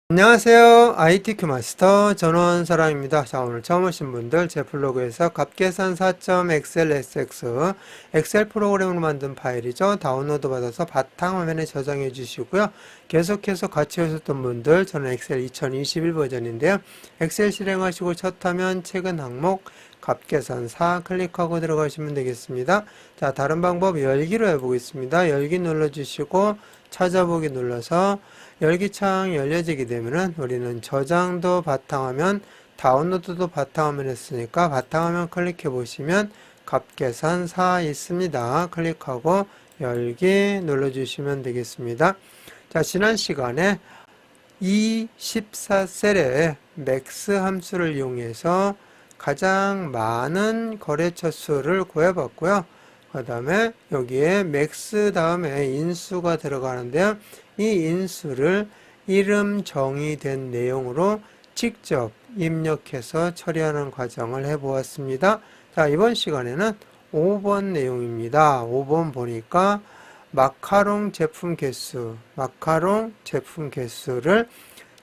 안녕하세요. ITQ 마스터 전원서랑입니다. 자, 오늘 처음 오신 분들 제 블로그에서 값계산 4.xlsx 엑셀 프로그램으로 만든 파일이죠. 다운로드 받아서 바탕화면에 저장해 주시고요. 계속해서 같이 오셨던 분들, 저는 엑셀 2021 버전인데요. 엑셀 실행하시고 첫 화면 최근 항목 값계산 4 클릭하고 들어가시면 되겠습니다. 자, 다른 방법 열기로 해보겠습니다. 열기 눌러주시고 찾아보기 눌러서 열기창 열려지게 되면은 우리는 저장도 바탕화면, 다운로드도 바탕화면 했으니까 바탕화면 클릭해 보시면 값계산 4 있습니다. 클릭하고 열기 눌러주시면 되겠습니다. 자, 지난 시간에 이 14셀의 맥스 함수를 이용해서 가장 많은 거래처 수를 구해봤고요. 그 다음에 여기에 맥스 다음에 인수가 들어가는데요. 이 인수를 이름 정의된 내용으로 직접 입력해서 처리하는 과정을 해보았습니다. 자, 이번 시간에는 5번 내용입니다. 5번 보니까 마카롱 제품 개수를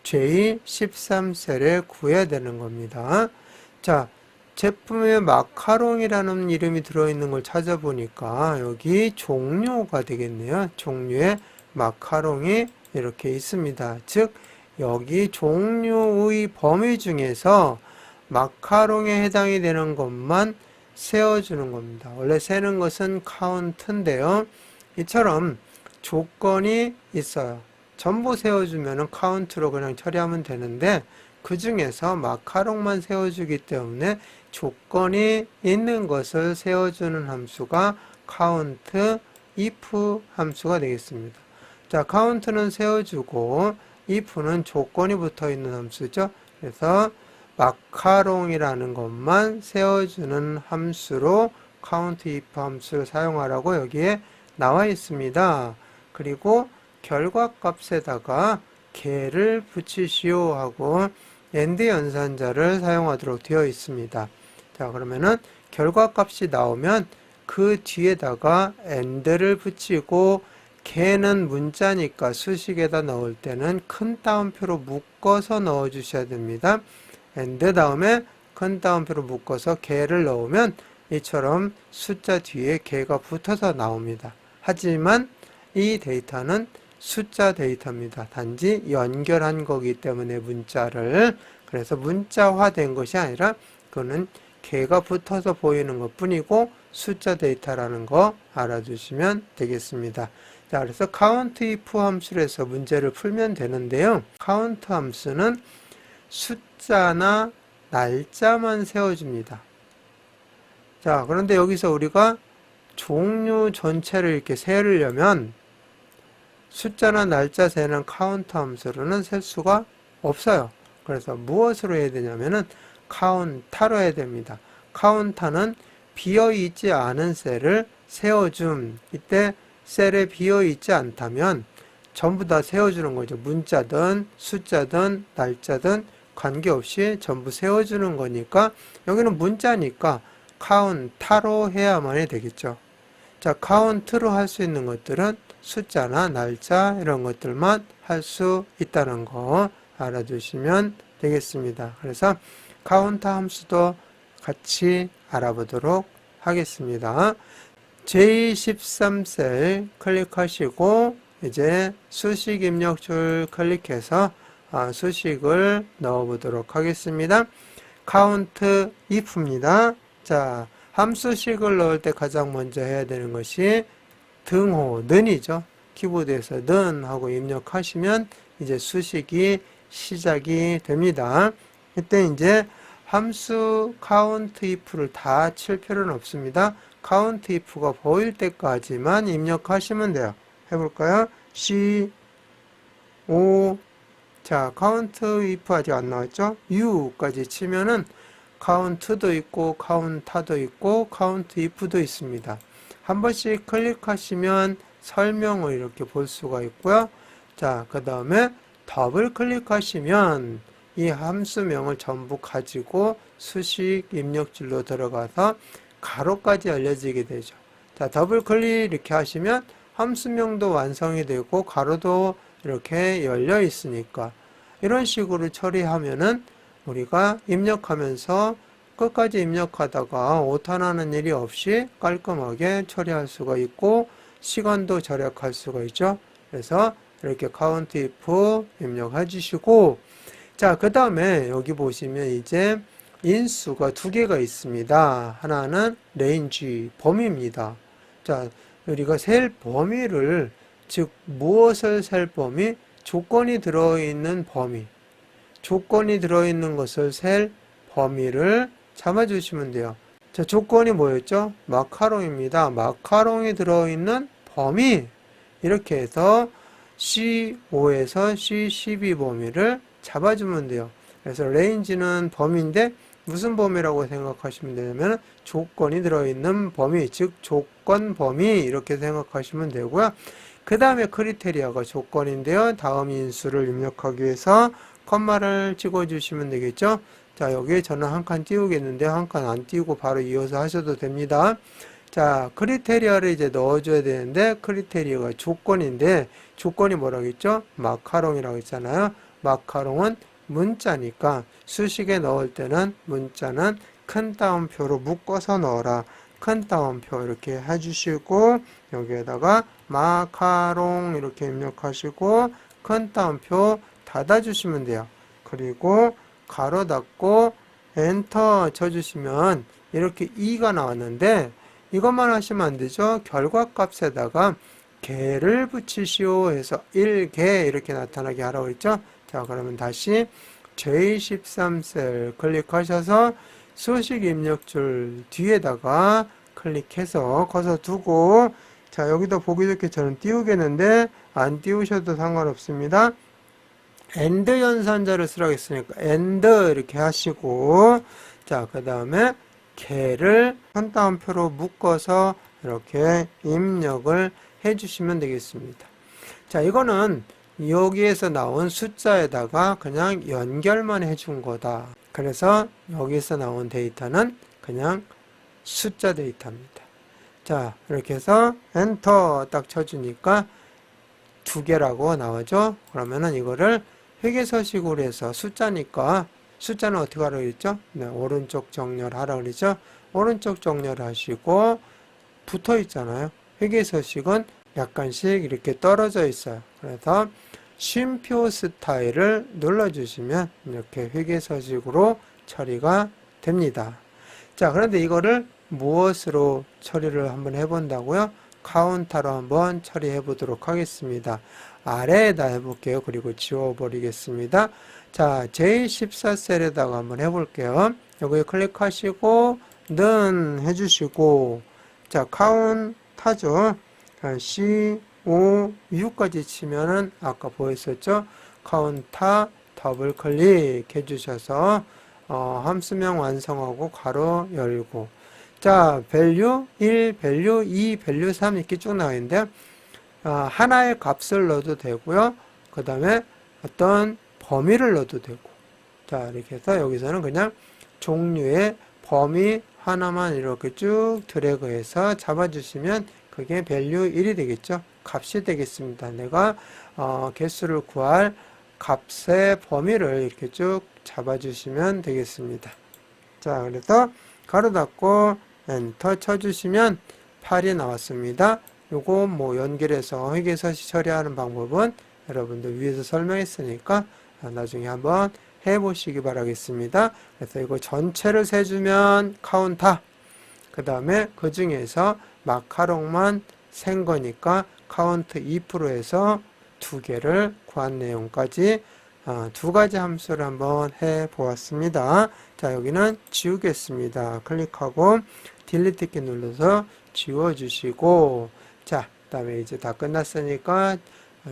j13셀에 구해야 되는 겁니다. 자, 제품에 마카롱이라는 이름이 들어있는 걸 찾아보니까 여기 종류가 되겠네요. 종류에 마카롱이 이렇게 있습니다. 즉, 여기 종류의 범위 중에서 마카롱에 해당이 되는 것만 세워주는 겁니다. 원래 세는 것은 카운트인데요. 이처럼 조건이 있어요. 전부 세워주면 카운트로 그냥 처리하면 되는데 그 중에서 마카롱만 세워주기 때문에 조건이 있는 것을 세워주는 함수가 count if 함수가 되겠습니다. 자, count는 세워주고 if는 조건이 붙어 있는 함수죠. 그래서 마카롱이라는 것만 세워주는 함수로 count if 함수를 사용하라고 여기에 나와 있습니다. 그리고 결과값에다가 개를 붙이시오 하고 AND 연산자를 사용하도록 되어 있습니다. 자, 그러면은 결과값이 나오면 그 뒤에다가 AND를 붙이고 개는 문자니까 수식에다 넣을 때는 큰 따옴표로 묶어서 넣어 주셔야 됩니다. AND 다음에 큰 따옴표로 묶어서 개를 넣으면 이처럼 숫자 뒤에 개가 붙어서 나옵니다. 하지만 이 데이터는 숫자 데이터입니다. 단지 연결한 거기 때문에 문자를, 그래서 문자화된 것이 아니라 그거는 개가 붙어서 보이는 것 뿐이고 숫자 데이터라는 거 알아두시면 되겠습니다. 자, 그래서 count if 함수를 해서 문제를 풀면 되는데요. count 함수는 숫자나 날짜만 세워줍니다. 자, 그런데 여기서 우리가 종류 전체를 이렇게 세려면 숫자나 날짜 세는 카운트 함수로는 셀 수가 없어요. 그래서 무엇으로 해야 되냐면은 카운타로 해야 됩니다. 카운타는 비어있지 않은 셀을 세워줌. 이때 셀에 비어있지 않다면 전부 다 세워주는 거죠. 문자든 숫자든 날짜든 관계없이 전부 세워주는 거니까 여기는 문자니까 카운타로 해야만 되겠죠. 자, 카운트로 할 수 있는 것들은 숫자나 날짜 이런 것들만 할 수 있다는 거 알아두시면 되겠습니다. 그래서 카운트 함수도 같이 알아보도록 하겠습니다. J13셀 클릭하시고 이제 수식 입력줄 클릭해서 수식을 넣어 보도록 하겠습니다. count if입니다. 자, 함수식을 넣을 때 가장 먼저 해야 되는 것이 등호, 는이죠. 키보드에서 는 하고 입력하시면 이제 수식이 시작이 됩니다. 이때 이제 함수 count if를 다 칠 필요는 없습니다. count if가 보일 때까지만 입력하시면 돼요. 해볼까요? C, O, 자, count if 아직 안 나왔죠? U까지 치면은 count도 있고 counta도 있고 count if도 있습니다. 한 번씩 클릭하시면 설명을 이렇게 볼 수가 있고요. 자, 그 다음에 더블 클릭하시면 이 함수명을 전부 가지고 수식 입력줄로 들어가서 가로까지 알려지게 되죠. 자, 더블 클릭 이렇게 하시면 함수명도 완성이 되고 가로도 이렇게 열려 있으니까 이런 식으로 처리하면은 우리가 입력하면서 끝까지 입력하다가 오타나는 일이 없이 깔끔하게 처리할 수가 있고 시간도 절약할 수가 있죠. 그래서 이렇게 count if 입력해 주시고, 자, 그 다음에 여기 보시면 이제 인수가 두 개가 있습니다. 하나는 range, 범위입니다. 자, 우리가 셀 범위를, 즉 무엇을 셀 범위? 조건이 들어있는 범위. 조건이 들어있는 것을 셀 범위를 잡아주시면 돼요. 자, 조건이 뭐였죠? 마카롱입니다. 마카롱이 들어있는 범위. 이렇게 해서 C5에서 C12 범위를 잡아주면 돼요. 그래서 range는 범위인데 무슨 범위라고 생각하시면 되냐면 조건이 들어있는 범위, 즉 조건 범위 이렇게 생각하시면 되고요. 그 다음에 크리테리아가 조건인데요. 다음 인수를 입력하기 위해서 컴마를 찍어주시면 되겠죠. 자, 여기에 저는 한 칸 띄우겠는데 한 칸 안 띄우고 바로 이어서 하셔도 됩니다. 자, 크리테리아를 이제 넣어줘야 되는데 크리테리아가 조건인데 조건이 뭐라고 했죠? 마카롱이라고 했잖아요. 마카롱은 문자니까 수식에 넣을 때는 문자는 큰 따옴표로 묶어서 넣어라. 큰 따옴표 이렇게 해주시고 여기에다가 마카롱 이렇게 입력하시고 큰 따옴표 닫아주시면 돼요. 그리고 가로 닫고 엔터 쳐주시면 이렇게 2가 나왔는데 이것만 하시면 안 되죠. 결과값에다가 개를 붙이시오 해서 1개 이렇게 나타나게 하라고 했죠. 자, 그러면 다시 J13셀 클릭하셔서 수식 입력줄 뒤에다가 클릭해서 커서 두고, 자, 여기도 보기 좋게 저는 띄우겠는데 안 띄우셔도 상관없습니다. AND 연산자를 쓰라고 했으니까 AND 이렇게 하시고, 자, 그 다음에 개를 한 따옴표로 묶어서 이렇게 입력을 해주시면 되겠습니다. 자, 이거는 여기에서 나온 숫자에다가 그냥 연결만 해준 거다. 그래서 여기서 나온 데이터는 그냥 숫자 데이터입니다. 자, 이렇게 해서 엔터 딱 쳐주니까 두 개라고 나오죠. 그러면은 이거를 회계서식으로 해서 숫자니까 숫자는 어떻게 하라고 그랬죠? 네, 오른쪽 정렬하라고 그랬죠? 오른쪽 정렬하시고 붙어 있잖아요. 회계서식은 약간씩 이렇게 떨어져 있어요. 그래서 쉼표 스타일을 눌러주시면 이렇게 회계서식으로 처리가 됩니다. 자, 그런데 이거를 무엇으로 처리를 한번 해본다고요? 카운터로 한번 처리해 보도록 하겠습니다. 아래에다 해볼게요. 그리고 지워버리겠습니다. 자, J14셀에다가 한번 해볼게요. 여기 클릭하시고 는 해주시고, 자, 카운터죠. C, 5, 6까지 치면은 아까 보였었죠? 카운터 더블 클릭 해주셔서 함수명 완성하고 가로 열고, 자, value 1, value 2, value 3 이렇게 쭉 나와 있는데 하나의 값을 넣어도 되고요. 그 다음에 어떤 범위를 넣어도 되고, 자, 이렇게 해서 여기서는 그냥 종류의 범위 하나만 이렇게 쭉 드래그해서 잡아주시면 그게 value 1이 되겠죠. 값이 되겠습니다. 내가 개수를 구할 값의 범위를 이렇게 쭉 잡아주시면 되겠습니다. 자, 그래서 가로 닫고 엔터 쳐주시면 8이 나왔습니다. 요거 뭐 연결해서 회계서식 처리하는 방법은 여러분들 위에서 설명했으니까 나중에 한번 해보시기 바라겠습니다. 그래서 이거 전체를 세주면 카운터, 그 다음에 그 중에서 마카롱만 센 거니까 카운트 2%에서 두 개를 구한 내용까지 두 가지 함수를 한번 해 보았습니다. 자, 여기는 지우겠습니다. 클릭하고 딜리트 키 눌러서 지워주시고, 자, 그 다음에 이제 다 끝났으니까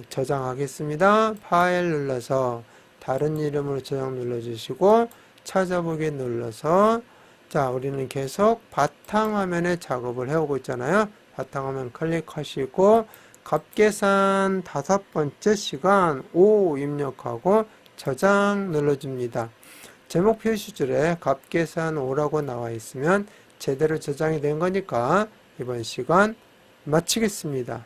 저장하겠습니다. 파일 눌러서 다른 이름으로 저장 눌러주시고 찾아보기 눌러서, 자, 우리는 계속 바탕화면에 작업을 해오고 있잖아요. 바탕화면 클릭하시고 값계산 5번째 시간 5 입력하고 저장 눌러줍니다. 제목 표시줄에 값계산 5라고 나와 있으면 제대로 저장이 된 거니까 이번 시간 마치겠습니다.